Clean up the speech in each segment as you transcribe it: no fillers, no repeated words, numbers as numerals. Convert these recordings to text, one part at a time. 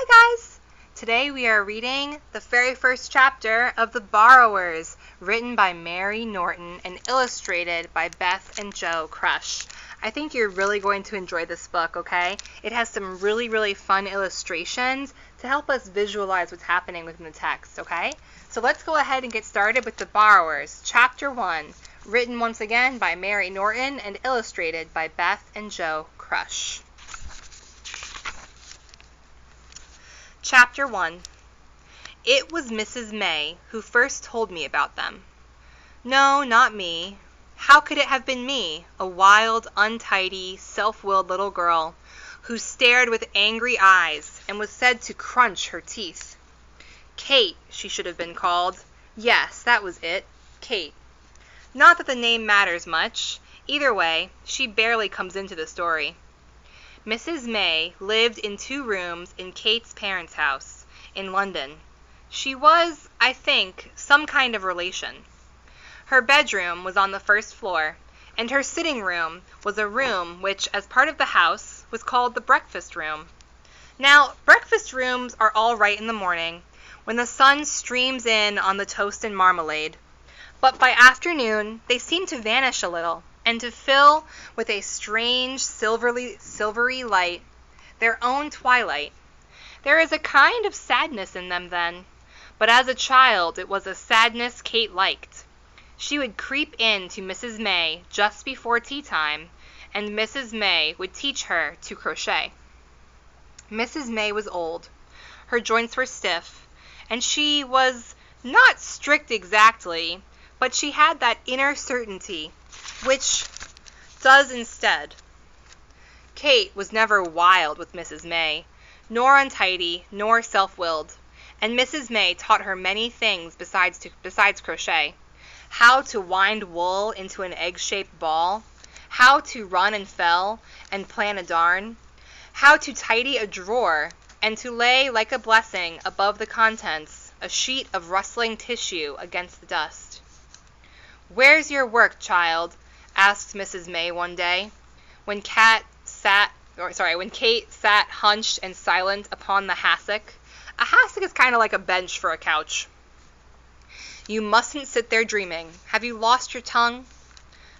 Hi guys! Today we are reading the very first chapter of The Borrowers, written by Mary Norton and illustrated by Beth and Joe Crush. I think you're really going to enjoy this book, okay? It has some really fun illustrations to help us visualize what's happening within the text, okay? So let's go ahead and get started with The Borrowers, Chapter 1, written once again by Mary Norton and illustrated by Beth and Joe Crush. Chapter 1. It was Mrs. May who first told me about them. No, not me. How could it have been me, a wild, untidy, self-willed little girl, who stared with angry eyes and was said to crunch her teeth? Kate, she should have been called. Yes, that was it, Kate. Not that the name matters much. Either way, she barely comes into the story. Mrs. May lived in 2 rooms in Kate's parents' house in London. She was, I think, some kind of relation. Her bedroom was on the 1st floor, and her sitting room was a room which, as part of the house, was called the breakfast room. Now, breakfast rooms are all right in the morning, when the sun streams in on the toast and marmalade, but by afternoon they seem to vanish a little, and to fill with a strange silvery light, their own twilight. There is a kind of sadness in them then, but as a child it was a sadness Kate liked. She would creep in to Mrs. May just before tea time, and Mrs. May would teach her to crochet. Mrs. May was old, her joints were stiff, and she was not strict exactly, but she had that inner certainty which does instead. Kate was never wild with Mrs. May, nor untidy, nor self-willed, and Mrs. May taught her many things besides crochet. How to wind wool into an egg-shaped ball, how to run and fell and plan a darn, how to tidy a drawer, and to lay like a blessing above the contents a sheet of rustling tissue against the dust. "Where's your work, child?" asked Mrs. May one day, when Kate sat hunched and silent upon the hassock. A hassock is kind of like a bench for a couch. "You mustn't sit there dreaming. Have you lost your tongue?"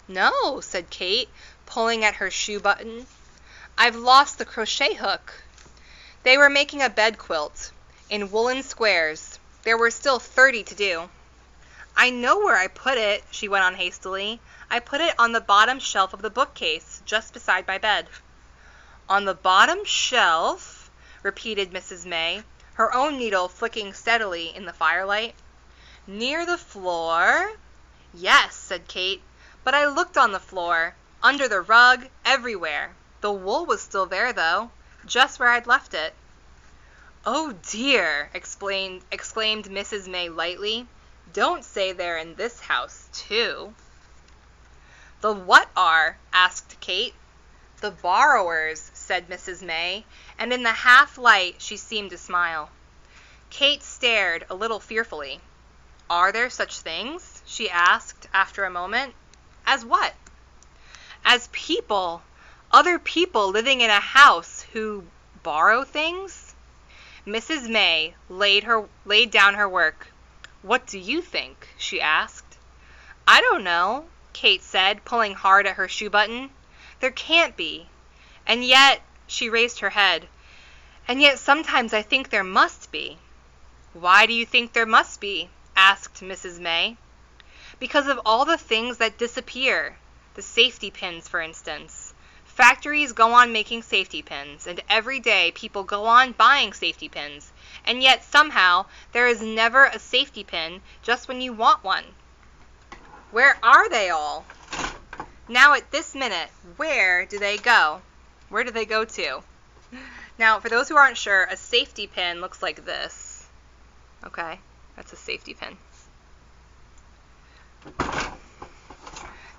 "No," said Kate, pulling at her shoe button. "I've lost the crochet hook." They were making a bed quilt, in woolen squares. There were still 30 to do. "I know where I put it," she went on hastily. "I put it on the bottom shelf of the bookcase, just beside my bed." "On the bottom shelf?" repeated Mrs. May, her own needle flicking steadily in the firelight. "Near the floor?" "Yes," said Kate, "but I looked on the floor, under the rug, everywhere. The wool was still there, though, just where I'd left it." "Oh dear!" exclaimed Mrs. May lightly. "Don't say they're in this house, too." "The what are?" asked Kate. "The borrowers," said Mrs. May, and in the half-light she seemed to smile. Kate stared a little fearfully. "Are there such things?" she asked after a moment. "As what?" "As people, other people living in a house who borrow things?" Mrs. May laid down her work. "What do you think?" she asked. "I don't know," Kate said, pulling hard at her shoe button. "There can't be. And yet," she raised her head, "and yet sometimes I think there must be." "Why do you think there must be?" asked Mrs. May. "Because of all the things that disappear. The safety pins, for instance. Factories go on making safety pins, and every day people go on buying safety pins, and yet somehow there is never a safety pin just when you want one. Where are they all? Now at this minute, where do they go? Where do they go to?" Now, for those who aren't sure, a safety pin looks like this. Okay, that's a safety pin.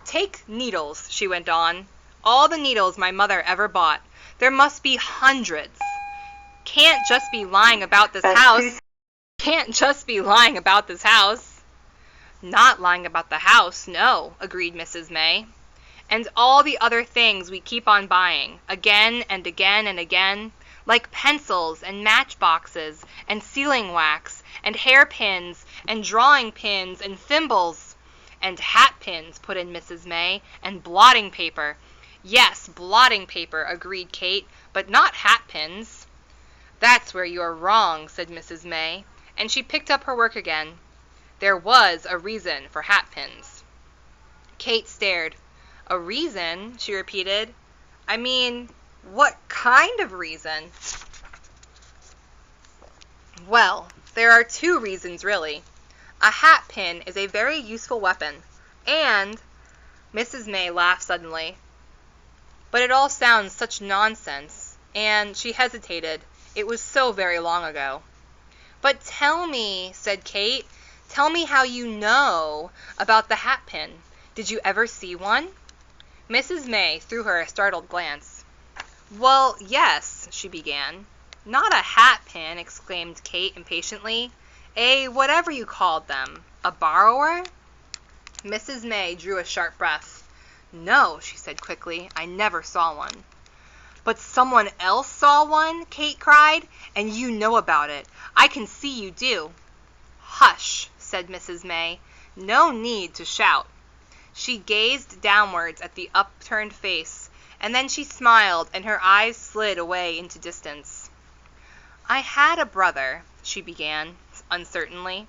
"Take needles," she went on. "All the needles my mother ever bought. There must be hundreds. Can't just be lying about this house. Can't just be lying about this house." "Not lying about the house, no," agreed Mrs. May. "And all the other things we keep on buying, again and again and again, like pencils and matchboxes and sealing wax and hairpins and drawing pins and thimbles. And hat pins, put in Mrs. May, and blotting paper. Yes, blotting paper, agreed Kate, but not hat pins. That's where you're wrong, said Mrs. May, and she picked up her work again. There was a reason for hat pins. Kate stared. A reason? She repeated. I mean, what kind of reason? Well, there are two reasons, really. A hat pin is a very useful weapon, and... Mrs. May laughed suddenly. But it all sounds such nonsense, and she hesitated. It was so very long ago. But tell me, said Kate, tell me how you know about the hat pin. Did you ever see one? Mrs. May threw her a startled glance. Well, yes, she began. Not a hat pin, exclaimed Kate impatiently. Whatever you called them. A borrower? Mrs. May drew a sharp breath. No, she said quickly, I never saw one. But someone else saw one, Kate cried, and you know about it. I can see you do. Hush, said Mrs. May. No need to shout. She gazed downwards at the upturned face, and then she smiled, and her eyes slid away into distance. I had a brother, she began, uncertainly.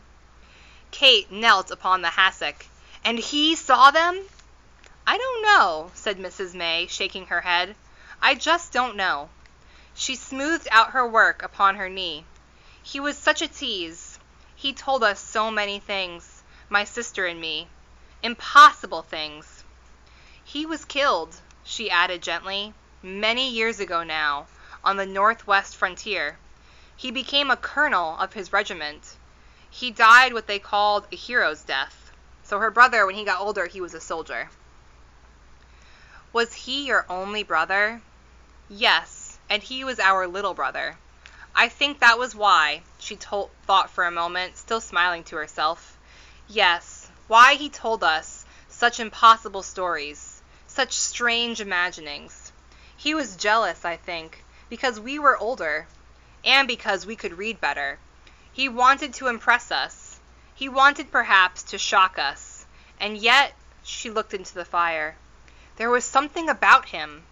Kate knelt upon the hassock. And he saw them? I don't know, said Mrs. May, shaking her head. I just don't know. She smoothed out her work upon her knee. He was such a tease. He told us so many things, my sister and me. Impossible things. He was killed, she added gently, many years ago now, on the northwest frontier. He became a colonel of his regiment. He died what they called a hero's death. So her brother, when he got older, he was a soldier. Was he your only brother? Yes, and he was our little brother. I think that was why, she thought for a moment, still smiling to herself. Yes, why he told us such impossible stories, such strange imaginings. He was jealous, I think, because we were older, and because we could read better. He wanted to impress us. He wanted perhaps to shock us, and yet, she looked into the fire. There was something about him,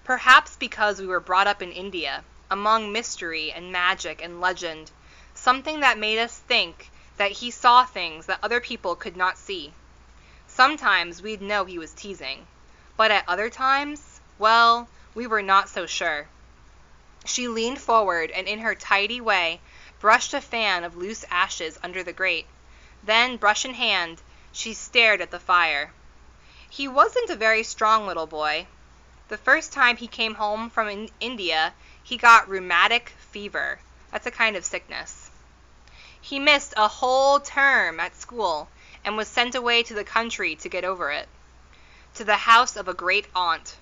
perhaps because we were brought up in India, among mystery and magic and legend, something that made us think that he saw things that other people could not see. Sometimes we'd know he was teasing, but at other times, well, we were not so sure. She leaned forward and in her tidy way brushed a fan of loose ashes under the grate. Then, brush in hand, she stared at the fire. He wasn't a very strong little boy. The first time he came home from India, he got rheumatic fever. That's a kind of sickness. He missed a whole term at school and was sent away to the country to get over it, to the house of a great aunt.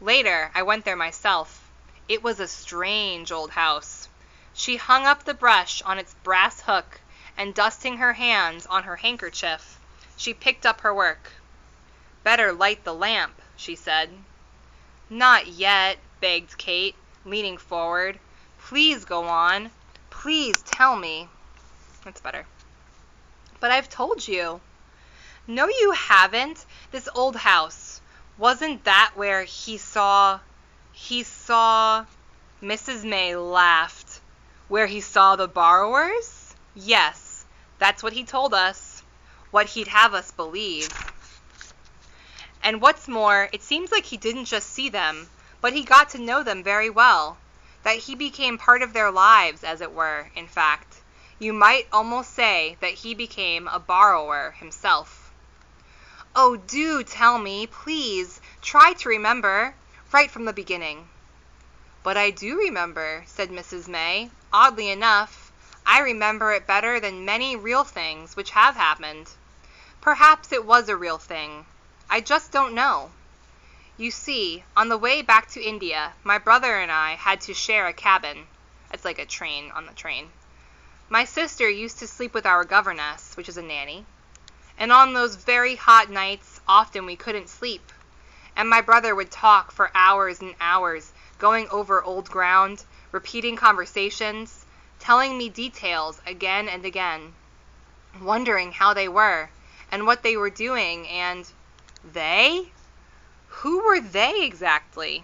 Later, I went there myself. It was a strange old house. She hung up the brush on its brass hook, and dusting her hands on her handkerchief, she picked up her work. Better light the lamp, she said. Not yet, begged Kate, leaning forward. Please go on. Please tell me. That's better. But I've told you. No, you haven't. This old house. Wasn't that where he saw... Mrs. May laughed. Where he saw the borrowers? Yes, that's what he told us. What he'd have us believe. And what's more, it seems like he didn't just see them, but he got to know them very well. That he became part of their lives, as it were, in fact. You might almost say that he became a borrower himself. Oh, do tell me, please. Try to remember, right from the beginning. But I do remember, said Mrs. May. Oddly enough, I remember it better than many real things which have happened. Perhaps it was a real thing. I just don't know. You see, on the way back to India, my brother and I had to share a cabin. It's like a train on the train. My sister used to sleep with our governess, which is a nanny. And on those very hot nights, often we couldn't sleep. And my brother would talk for hours and hours, going over old ground, repeating conversations, telling me details again and again, wondering how they were and what they were doing, and they? Who were they exactly?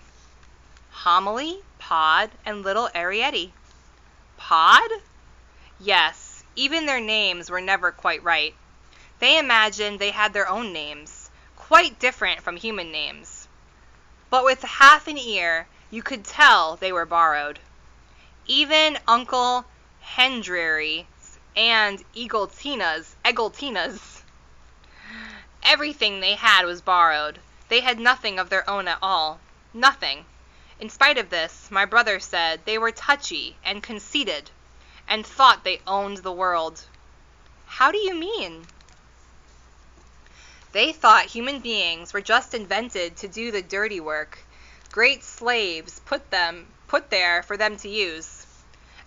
Homily, Pod, and little Arrietty. Pod? Yes, even their names were never quite right. They imagined they had their own names, quite different from human names. But with half an ear, you could tell they were borrowed. Even Uncle Hendrary and Eagletina's, everything they had was borrowed. They had nothing of their own at all. Nothing. In spite of this, my brother said they were touchy and conceited, and thought they owned the world. How do you mean? They thought human beings were just invented to do the dirty work, great slaves put there for them to use.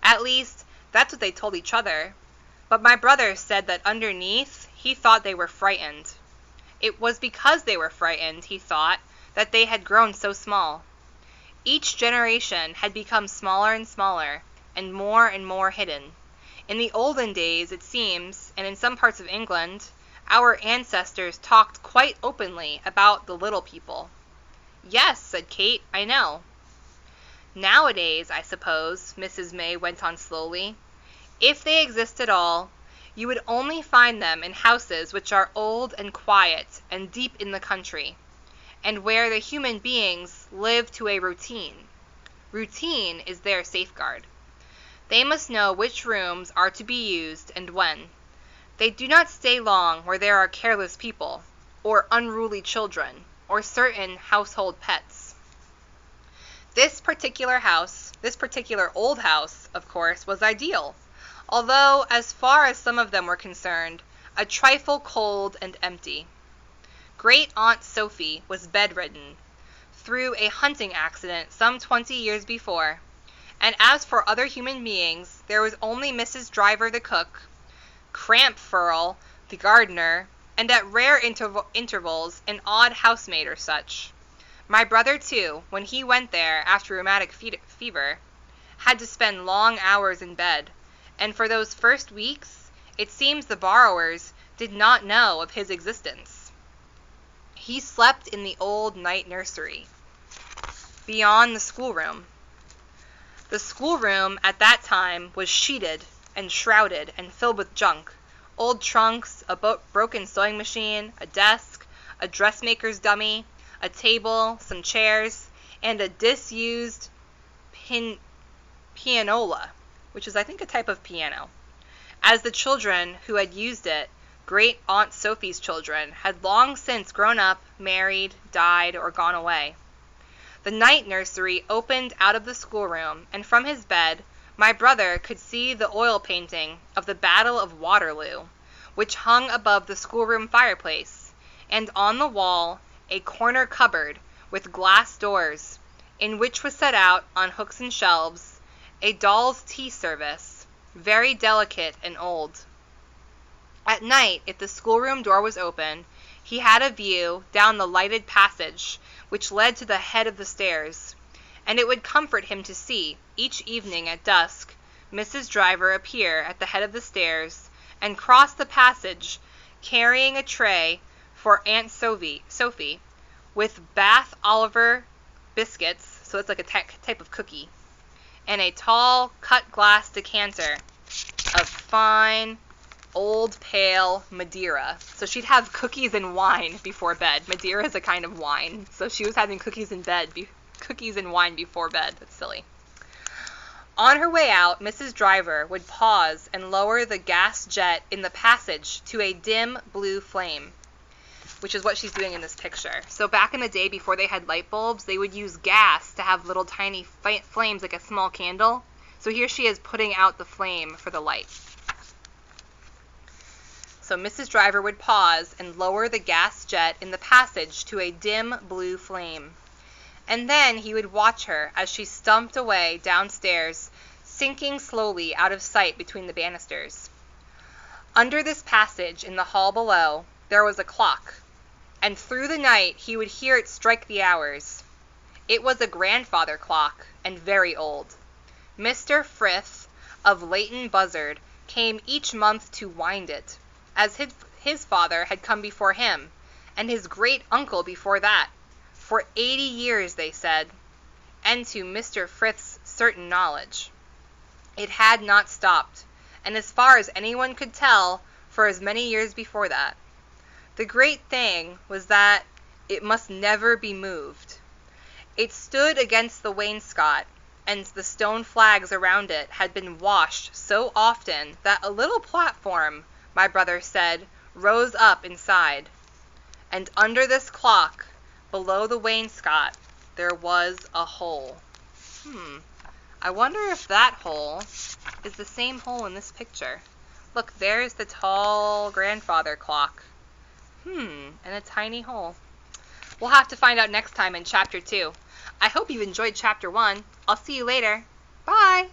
At least, that's what they told each other. But my brother said that underneath, he thought they were frightened. It was because they were frightened, he thought, that they had grown so small. Each generation had become smaller and more hidden. In the olden days, it seems, and in some parts of England, our ancestors talked quite openly about the little people. Yes, said Kate, I know. Nowadays, I suppose, Mrs. May went on slowly, if they exist at all, you would only find them in houses which are old and quiet and deep in the country, and where the human beings live to a routine. Routine is their safeguard. They must know which rooms are to be used and when. They do not stay long where there are careless people, or unruly children, or certain household pets. This particular old house, of course, was ideal, although, as far as some of them were concerned, a trifle cold and empty. Great Aunt Sophie was bedridden through a hunting accident some 20 years before, and as for other human beings, there was only Mrs. Driver the cook, Crampfurl the gardener, and at rare intervals an odd housemaid or such. My brother, too, when he went there after rheumatic fever, had to spend long hours in bed, and for those first weeks, it seems the borrowers did not know of his existence. He slept in the old night nursery, beyond the schoolroom. The schoolroom at that time was sheeted and shrouded and filled with junk, old trunks, a broken sewing machine, a desk, a dressmaker's dummy, a table, some chairs, and a disused pianola, which is, I think, a type of piano. As the children who had used it, Great Aunt Sophie's children, had long since grown up, married, died, or gone away. The night nursery opened out of the schoolroom, and from his bed, my brother could see the oil painting of the Battle of Waterloo, which hung above the schoolroom fireplace, and on the wall a corner cupboard with glass doors, in which was set out on hooks and shelves a doll's tea service, very delicate and old. At night, if the schoolroom door was open, he had a view down the lighted passage which led to the head of the stairs, and it would comfort him to see, each evening at dusk, Mrs. Driver appear at the head of the stairs and cross the passage, carrying a tray for Aunt Sophie, with Bath Oliver biscuits, so it's like a type of cookie, and a tall cut-glass decanter of fine, old pale Madeira. So she'd have cookies and wine before bed. Madeira is a kind of wine, so she was having cookies and wine before bed. That's silly. On her way out, Mrs. Driver would pause and lower the gas jet in the passage to a dim blue flame, which is what she's doing in this picture. So back in the day, before they had light bulbs, they would use gas to have little tiny flames like a small candle. So here she is putting out the flame for the light. So Mrs. Driver would pause and lower the gas jet in the passage to a dim blue flame. And then he would watch her as she stumped away downstairs, sinking slowly out of sight between the banisters. Under this passage, in the hall below, there was a clock, and through the night he would hear it strike the hours. It was a grandfather clock, and very old. Mr. Frith of Leighton Buzzard came each month to wind it, as his father had come before him, and his great-uncle before that, for 80 years, they said, and to Mr. Frith's certain knowledge, it had not stopped, and as far as anyone could tell, for as many years before that. The great thing was that it must never be moved. It stood against the wainscot, and the stone flags around it had been washed so often that a little platform, my brother said, rose up inside. And under this clock, below the wainscot, there was a hole. I wonder if that hole is the same hole in this picture. Look, there's the tall grandfather clock. And a tiny hole. We'll have to find out next time in Chapter 2. I hope you've enjoyed Chapter 1. I'll see you later. Bye!